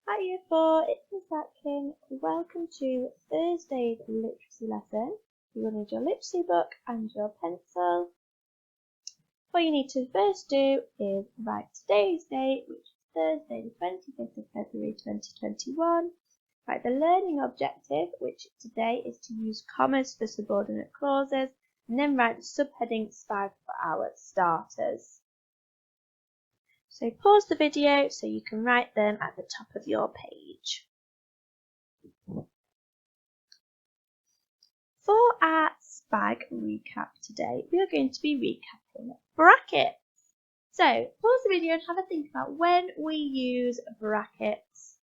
Hi Year 4, it's Miss Atkin. Welcome to Thursday's literacy lesson. You will need your literacy book and your pencil. What you need to first do is write today's date, which is Thursday the 25th of February 2021. Write the learning objective, which today is to use commas for subordinate clauses, and then write the subheading SPAG for our starters. So pause the video so you can write them at the top of your page. For our SPAG recap today, we are going to be recapping brackets. So pause the video and have a think about when we use brackets.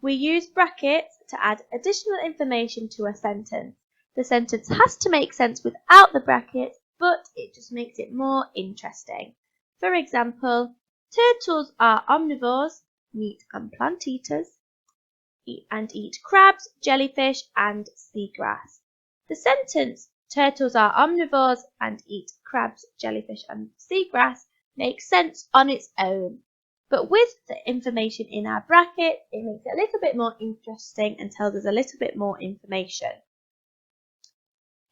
We use brackets to add additional information to a sentence. The sentence has to make sense without the brackets, but it just makes it more interesting. For example, turtles are omnivores, meat and plant eaters, and eat crabs, jellyfish and seagrass. The sentence, turtles are omnivores and eat crabs, jellyfish and seagrass, makes sense on its own. But with the information in our bracket, it makes it a little bit more interesting and tells us a little bit more information.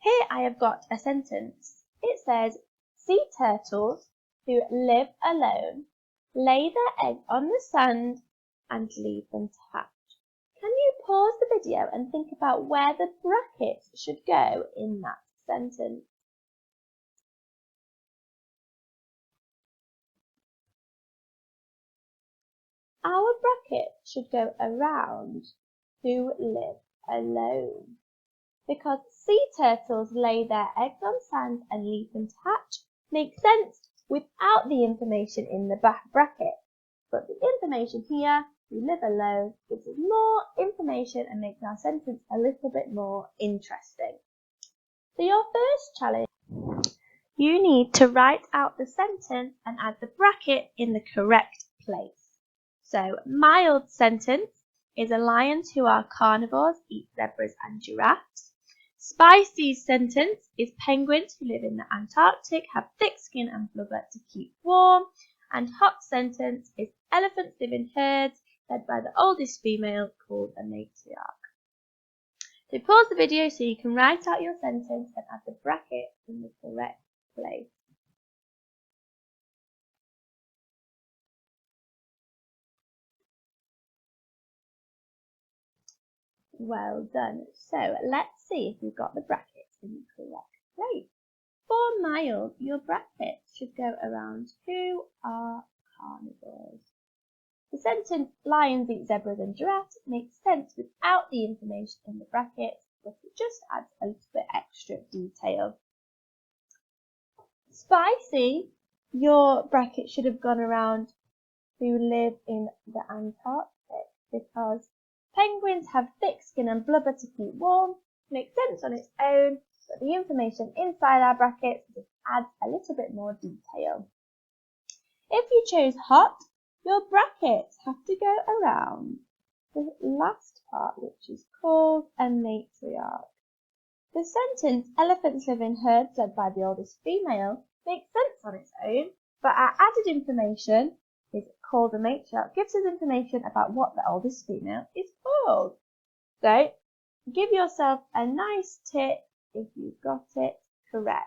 Here I have got a sentence. It says, sea turtles who live alone lay their eggs on the sand and leave them to hatch. Can you pause the video and think about where the brackets should go in that sentence? Our bracket should go around who live alone, because sea turtles lay their eggs on sand and leave them to hatch makes sense without the information in the bracket. But the information here, who live alone, gives us more information and makes our sentence a little bit more interesting. For your first challenge, you need to write out the sentence and add the bracket in the correct place. So, mild sentence is lions who are carnivores eat zebras and giraffes. Spicy sentence is penguins who live in the Antarctic have thick skin and blubber to keep warm. And hot sentence is elephants live in herds led by the oldest female called a matriarch. So pause the video so you can write out your sentence and add the bracket in the correct place. Well done. So let's see if you've got the brackets in the correct place. For mild, your brackets should go around who are carnivores. The sentence, lions eat zebras and giraffes, makes sense without the information in the brackets, but it just adds a little bit extra detail. Spicy, your bracket should have gone around who live in the Antarctic, because penguins have thick skin and blubber to keep warm, makes sense on its own, but the information inside our brackets just adds a little bit more detail. If you chose hot, your brackets have to go around the last part, which is called a matriarch. The sentence, elephants live in herds led by the oldest female, makes sense on its own, but our added information is called a matriarch, gives us information about what the oldest female is called. So, give yourself a nice tick if you've got it correct.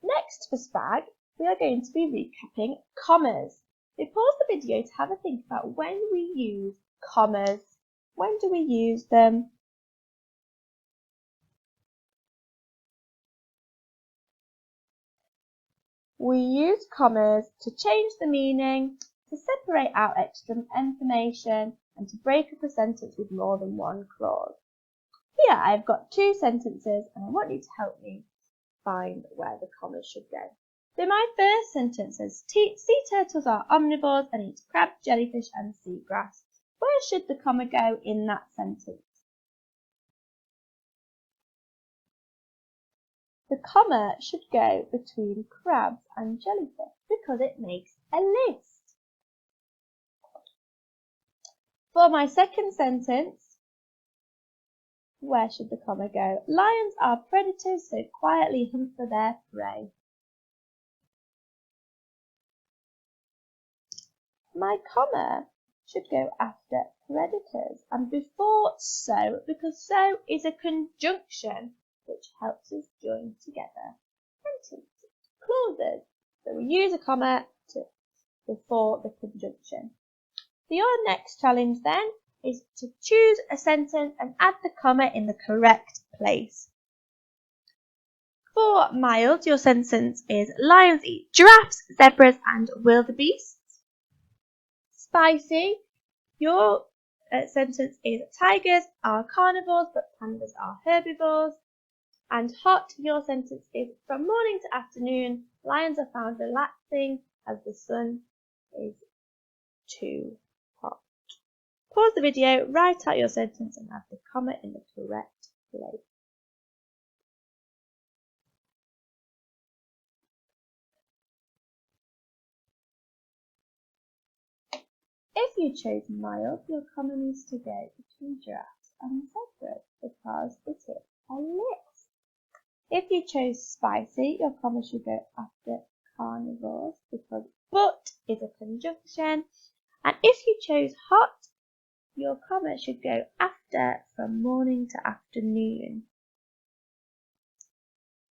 Next for SPAG, we are going to be recapping commas. So pause the video to have a think about when we use commas. When do we use them? We use commas to change the meaning, to separate out extra information, and to break up a sentence with more than one clause. Here I've got two sentences and I want you to help me find where the commas should go. So my first sentence says, sea turtles are omnivores and eat crab, jellyfish and seagrass. Where should the comma go in that sentence? The comma should go between crabs and jellyfish because it makes a list. For my second sentence, where should the comma go? Lions are predators, so quietly hunt for their prey. My comma should go after predators and before so, because so is a conjunction which helps us join together clauses. So we use a comma before the conjunction. Your next challenge then is to choose a sentence and add the comma in the correct place. For mild, your sentence is lions eat giraffes, zebras and wildebeests. Spicy, your sentence is tigers are carnivores but pandas are herbivores. And hot, your sentence is from morning to afternoon, lions are found relaxing as the sun is too hot. Pause the video, write out your sentence and add the comma in the correct place. If you chose mild, your comma needs to go between giraffes and zebras because it is a list. If you chose spicy, your comma should go after carnivores because but is a conjunction. And if you chose hot, your comma should go after from morning to afternoon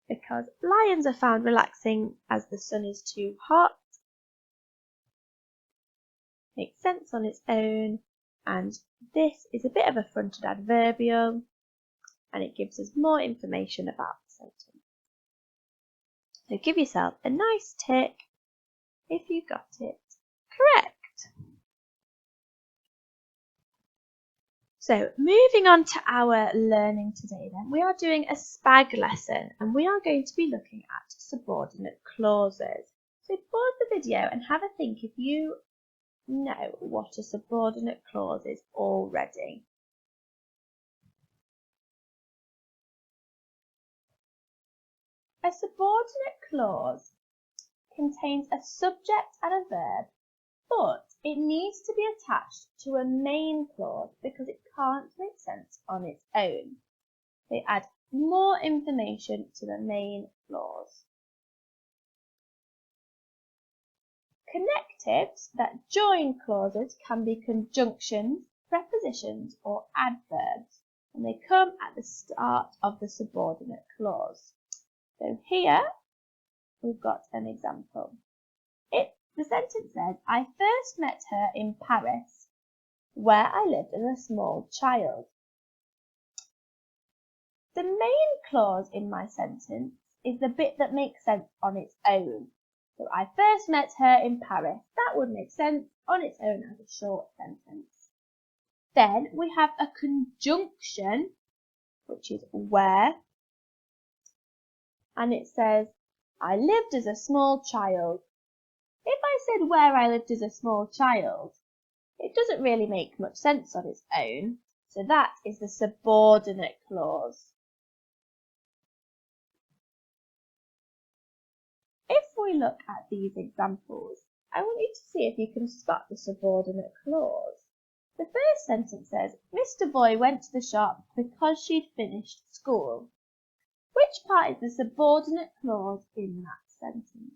because lions are found relaxing as the sun is too hot. Makes sense on its own, and this is a bit of a fronted adverbial and it gives us more information about the sentence. So give yourself a nice tick if you got it correct. So moving on to our learning today then, we are doing a SPAG lesson and we are going to be looking at subordinate clauses. So pause the video and have a think if you know what a subordinate clause is already. A subordinate clause contains a subject and a verb, but it needs to be attached to a main clause because it can't make sense on its own. They add more information to the main clause. Connectives that join clauses can be conjunctions, prepositions, or adverbs, and they come at the start of the subordinate clause. So here we've got an example. The sentence says, I first met her in Paris, where I lived as a small child. The main clause in my sentence is the bit that makes sense on its own. So I first met her in Paris. That would make sense on its own as a short sentence. Then we have a conjunction, which is where, and it says, I lived as a small child. If I said where I lived as a small child, it doesn't really make much sense on its own, so that is the subordinate clause. If we look at these examples, I want you to see if you can spot the subordinate clause. The first sentence says, Mr. Boy went to the shop because she'd finished school. Which part is the subordinate clause in that sentence?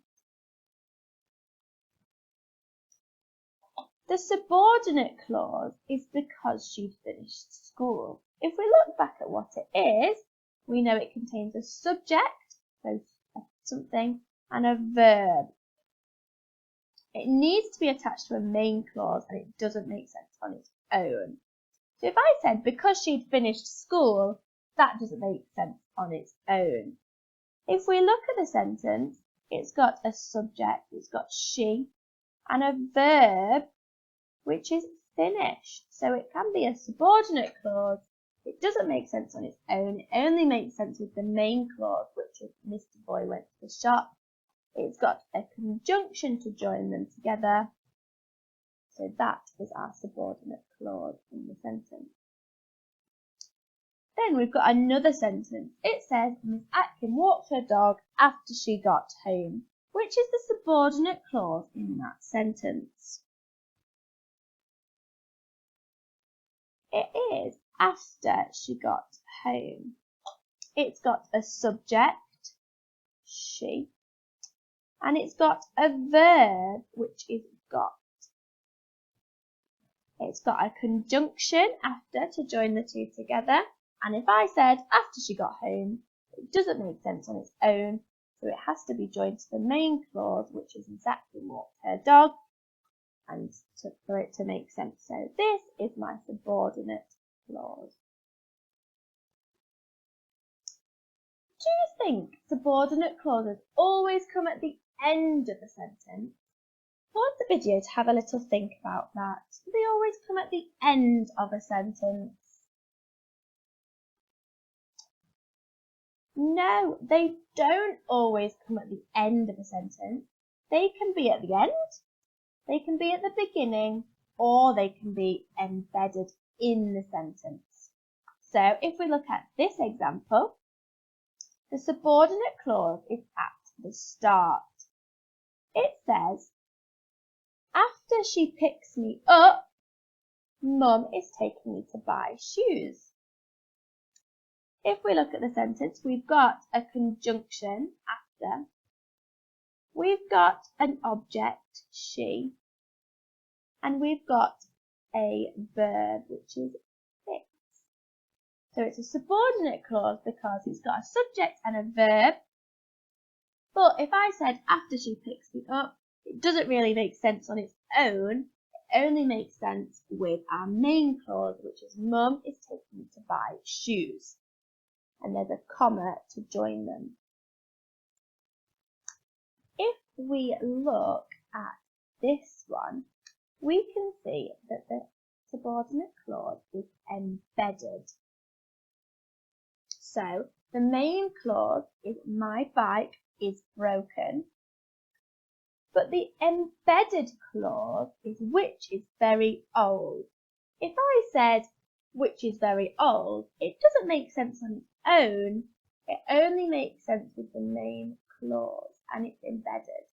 The subordinate clause is because she'd finished school. If we look back at what it is, we know it contains a subject, so something, and a verb. It needs to be attached to a main clause and it doesn't make sense on its own. So if I said because she'd finished school, that doesn't make sense on its own. If we look at the sentence, it's got a subject, it's got she, and a verb, which is finished. So it can be a subordinate clause. It doesn't make sense on its own. It only makes sense with the main clause, which is Mr. Boy went to the shop. It's got a conjunction to join them together. So that is our subordinate clause in the sentence. Then we've got another sentence. It says, Miss Atkin walked her dog after she got home, which is the subordinate clause in that sentence. It is after she got home. It's got a subject, she, and it's got a verb, which is got. It's got a conjunction after to join the two together. And if I said after she got home, it doesn't make sense on its own. So it has to be joined to the main clause, which is exactly walked her dog, and for it to make sense. So this is my subordinate clause. Do you think subordinate clauses always come at the end of a sentence? Pause the video to have a little think about that. Do they always come at the end of a sentence? No, they don't always come at the end of a sentence. They can be at the end, they can be at the beginning, or they can be embedded in the sentence. So if we look at this example, the subordinate clause is at the start. It says, after she picks me up, Mum is taking me to buy shoes. If we look at the sentence, we've got a conjunction after. We've got an object, she, and we've got a verb, which is fix. So it's a subordinate clause because it's got a subject and a verb. But if I said after she picks me up, it doesn't really make sense on its own. It only makes sense with our main clause, which is Mum is taking me to buy shoes. And there's a comma to join them. If we look at this one, we can see that the subordinate clause is embedded. So the main clause is my bike is broken, but the embedded clause is which is very old. If I said which is very old, it doesn't make sense on its own. It only makes sense with the main clause, and it's embedded.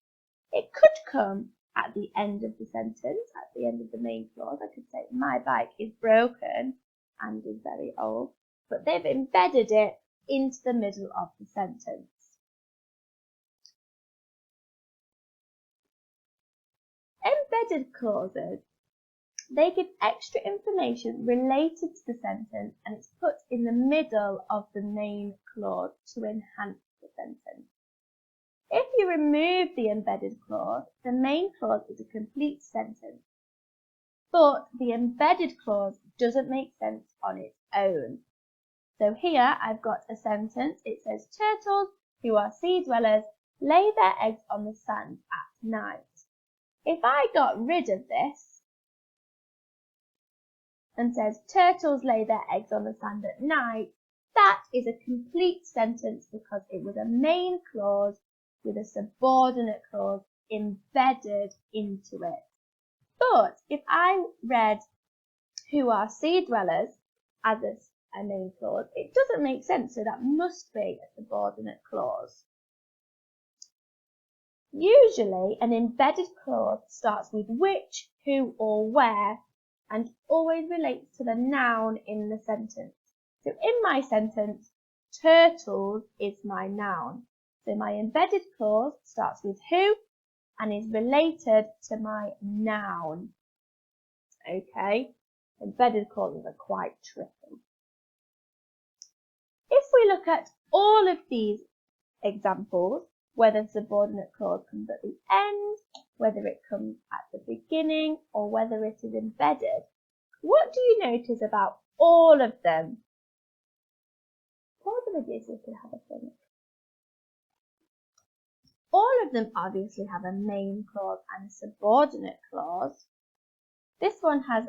It could come at the end of the sentence, at the end of the main clause. I could say my bike is broken and is very old, but they've embedded it into the middle of the sentence. Embedded clauses, they give extra information related to the sentence, and it's put in the middle of the main clause to enhance the sentence. If you remove the embedded clause, the main clause is a complete sentence, but the embedded clause doesn't make sense on its own. So here I've got a sentence. It says turtles, who are sea dwellers, lay their eggs on the sand at night. If I got rid of this and says turtles lay their eggs on the sand at night, that is a complete sentence because it was a main clause with a subordinate clause embedded into it. But if I read who are sea dwellers as a main clause, it doesn't make sense, so that must be a subordinate clause. Usually an embedded clause starts with which, who or where, and always relates to the noun in the sentence. So in my sentence, turtles is my noun. So my embedded clause starts with who and is related to my noun. Okay, embedded clauses are quite tricky. If we look at all of these examples, whether subordinate clause comes at the end, whether it comes at the beginning, or whether it is embedded, what do you notice about all of them? Pause the video so you can have a think. All of them obviously have a main clause and a subordinate clause. This one has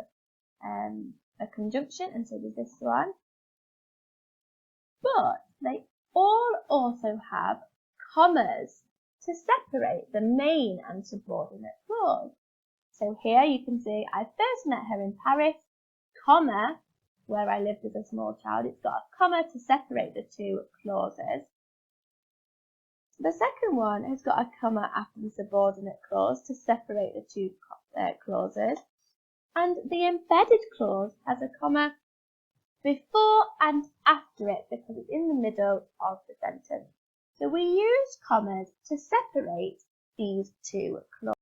a conjunction, and so does this one. But they all also have commas to separate the main and subordinate clause. So here you can see I first met her in Paris, comma, where I lived as a small child. It's got a comma to separate the two clauses. The second one has got a comma after the subordinate clause to separate the two clauses. And the embedded clause has a comma before and after it because it's in the middle of the sentence. So we use commas to separate these two clauses.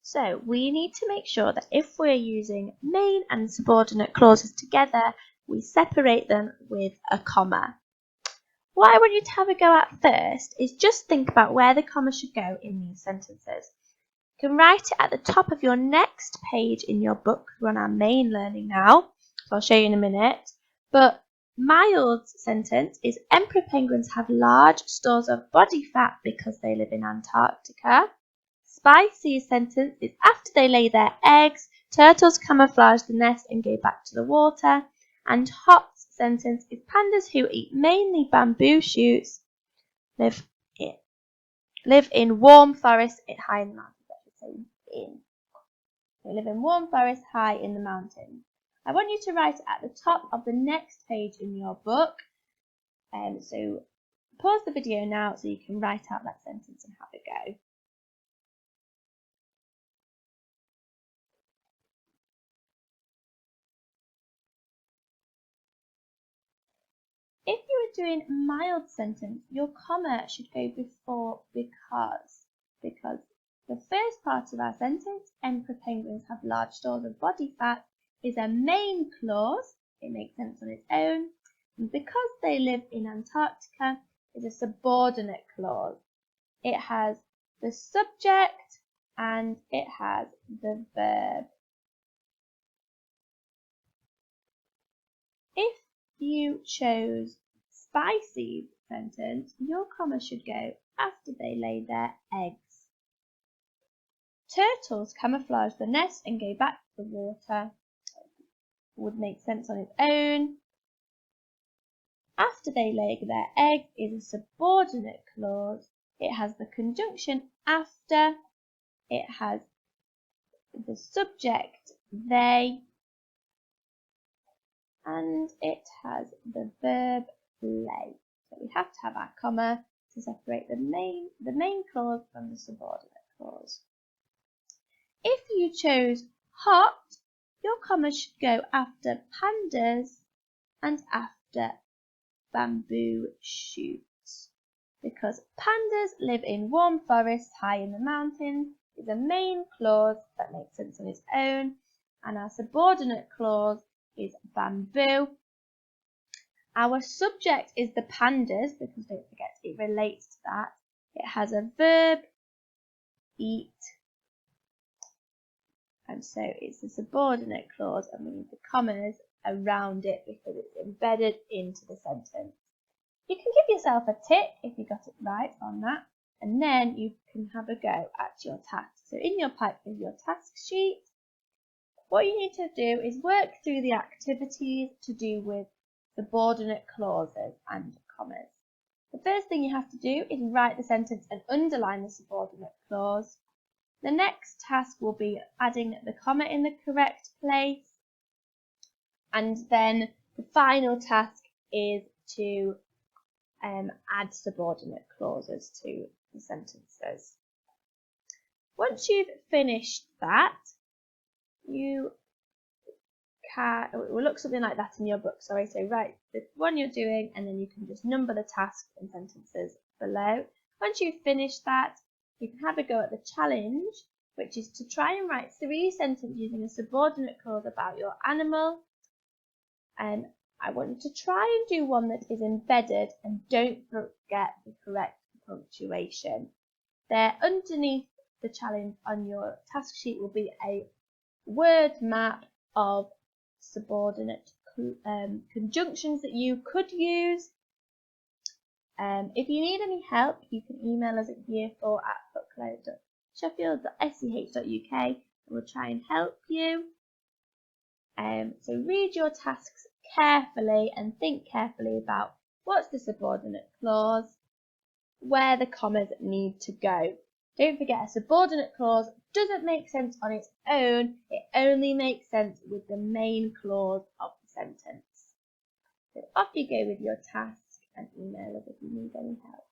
So we need to make sure that if we're using main and subordinate clauses together, we separate them with a comma. What I want you to have a go at first is just think about where the comma should go in these sentences. You can write it at the top of your next page in your book. We're on our main learning now, so I'll show you in a minute. But Mild's sentence is Emperor penguins have large stores of body fat because they live in Antarctica. Spicy's sentence is after they lay their eggs, turtles camouflage the nest and go back to the water. And Hop's sentence is pandas who eat mainly bamboo shoots live in warm forests high in the mountains. They live in warm forests high in the mountains. I want you to write it at the top of the next page in your book. So pause the video now so you can write out that sentence and have a go. If you were doing mild sentence, your comma should go before because the first part of our sentence, Emperor penguins have large stores of body fat, is a main clause. It makes sense on its own. And because they live in Antarctica is a subordinate clause. It has the subject and it has the verb. If you chose Spicy's sentence, your comma should go after they lay their eggs. Turtles camouflage the nest and go back to the water. Would make sense on its own. After they lay their eggs is a subordinate clause. It has the conjunction after. It has the subject they. And it has the verb lay. So we have to have our comma to separate the main clause from the subordinate clause. If you chose hot, your comma should go after pandas and after bamboo shoots. Because pandas live in warm forests high in the mountains is a main clause that makes sense on its own, and our subordinate clause is bamboo. Our subject is the pandas because don't forget it relates to that. It has a verb, eat, and so it's a subordinate clause and we need the commas around it because it's embedded into the sentence. You can give yourself a tick if you got it right on that, and then you can have a go at your task. So in your task sheet, what you need to do is work through the activities to do with subordinate clauses and commas. The first thing you have to do is write the sentence and underline the subordinate clause. The next task will be adding the comma in the correct place. And then the final task is to add subordinate clauses to the sentences. Once you've finished that, you can, it will look something like that in your book, sorry, so write the one you're doing and then you can just number the tasks and sentences below. Once you've finished that, you can have a go at the challenge, which is to try and write 3 sentences using a subordinate clause about your animal. And I want you to try and do one that is embedded and don't forget the correct punctuation. There underneath the challenge on your task sheet will be a word map of subordinate conjunctions that you could use. If you need any help, you can email us at year4@bookload.sheffield.sch.uk and we'll try and help you. So read your tasks carefully and think carefully about what's the subordinate clause, where the commas need to go. Don't forget, a subordinate clause doesn't make sense on its own, it only makes sense with the main clause of the sentence. So off you go with your task and email us if you need any help.